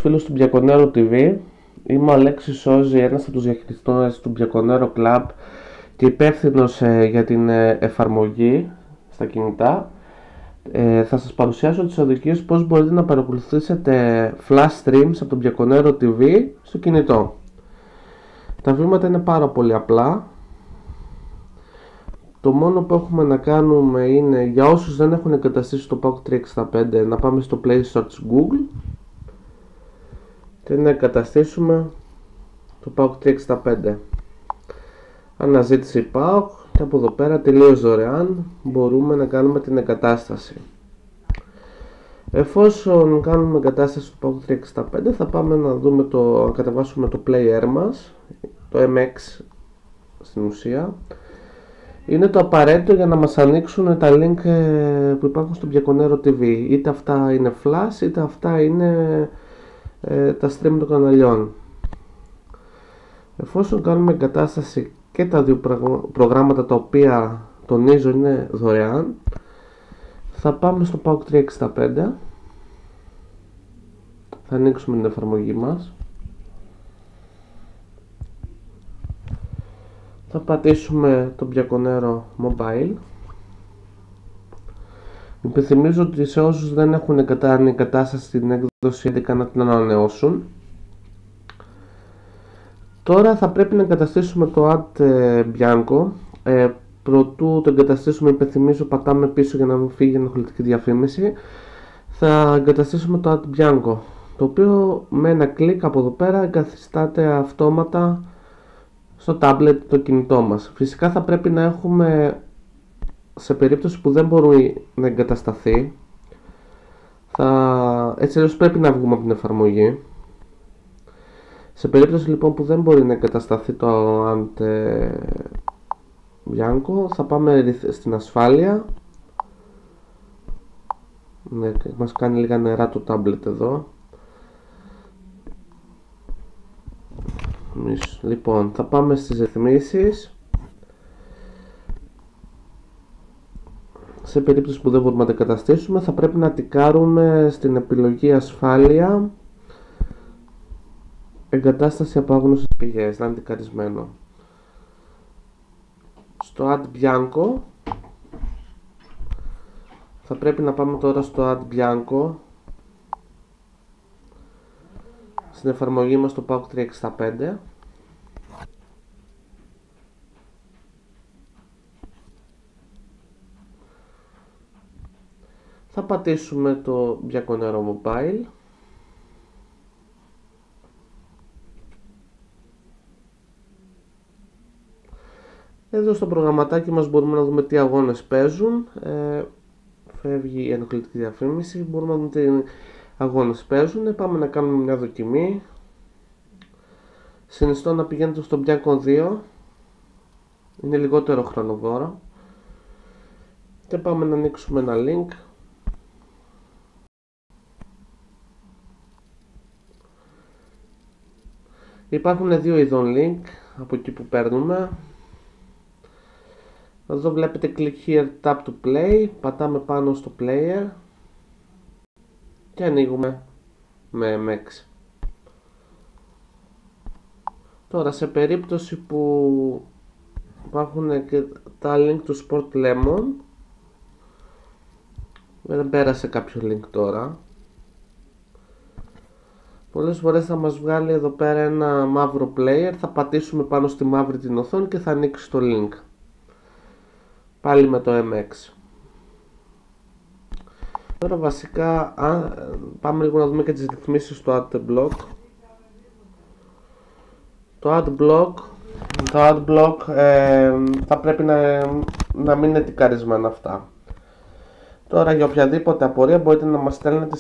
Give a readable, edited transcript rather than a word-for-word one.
φίλους του Bianconero TV. Είμαι ο Αλέξης Σόζη, ένας από τους διαχειριστές του Bianconero Club και υπεύθυνος για την εφαρμογή στα κινητά. Θα σας παρουσιάσω τις οδηγίες πώς μπορείτε να παρακολουθήσετε flash streams από το Bianconero TV στο κινητό. Τα βήματα είναι πάρα πολύ απλά. Το μόνο που έχουμε να κάνουμε είναι, για όσους δεν έχουν εγκαταστήσει το PAOK 365, να πάμε στο Play Store της Google και να εγκαταστήσουμε το PAOK 365. Αναζήτηση PAOK και από εδώ πέρα τελείως δωρεάν μπορούμε να κάνουμε την εγκατάσταση. Εφόσον κάνουμε εγκατάσταση του PAOK 365, θα πάμε να δούμε να κατεβάσουμε το player μας, το MX στην ουσία. Είναι το απαραίτητο για να μας ανοίξουν τα link που υπάρχουν στο Bianconero TV. Είτε αυτά είναι flash, είτε αυτά είναι τα stream των καναλιών. Εφόσον κάνουμε εγκατάσταση και τα δύο προγράμματα, τα οποία τονίζω είναι δωρεάν, θα πάμε στο PAOK 365. Θα ανοίξουμε την εφαρμογή μας. Θα πατήσουμε το Bianconero Mobile. Υπενθυμίζω ότι σε όσους δεν έχουν κάνει εγκατάσταση στην έκδοση 11 να την ανανεώσουν. Τώρα θα πρέπει να εγκαταστήσουμε το Add Bianco. Προτού το εγκαταστήσουμε, υπενθυμίζω, πατάμε πίσω για να μην φύγει η ενοχλητική διαφήμιση. Θα εγκαταστήσουμε το Add Bianco, το οποίο με ένα κλικ από εδώ πέρα εγκαθιστάται αυτόματα στο tablet το κινητό μας. Φυσικά θα πρέπει να έχουμε, σε περίπτωση που δεν μπορεί να εγκατασταθεί, έτσι αλλιώς πρέπει να βγούμε από την εφαρμογή. Σε περίπτωση λοιπόν που δεν μπορεί να εγκατασταθεί το Add Bianco, θα πάμε στην ασφάλεια. Ναι, μας κάνει λίγα νερά το tablet εδώ. Λοιπόν, θα πάμε στις ρυθμίσεις. Σε περίπτωση που δεν μπορούμε να τα εγκαταστήσουμε, θα πρέπει να τικάρουμε στην επιλογή ασφάλεια εγκατάσταση από άγνωστες πηγές, να είναι τικαρισμένο. Στο Add Bianco θα πρέπει να πάμε τώρα στο Add Bianco, στην εφαρμογή μας το PAOK 365. Θα πατήσουμε το Bianconero Mobile. Εδώ στο προγραμματάκι μας μπορούμε να δούμε τι αγώνες παίζουν. Φεύγει η ενοχλητική διαφήμιση. Μπορούμε να δούμε τι αγώνες παίζουν. Πάμε να κάνουμε μια δοκιμή. Συνιστώ να πηγαίνετε στο Bianco 2. Είναι λιγότερο χρονοβόρο. Και πάμε να ανοίξουμε ένα link. Υπάρχουν δύο ειδών link από εκεί που παίρνουμε. Εδώ βλέπετε click here, tap to play. Πατάμε πάνω στο player και ανοίγουμε με MX. Τώρα, σε περίπτωση που υπάρχουν και τα link του Sport Lemon, δεν πέρασε κάποιο link τώρα, πολλές φορές θα μας βγάλει εδώ πέρα ένα μαύρο player. Θα πατήσουμε πάνω στη μαύρη την οθόνη και θα ανοίξει το link. Πάλι με το MX. Τώρα βασικά πάμε λίγο να δούμε και τις ρυθμίσεις του AdBlock. Το AdBlock θα πρέπει να μην είναι τικαρισμένα αυτά. Τώρα, για οποιαδήποτε απορία μπορείτε να μας στέλνετε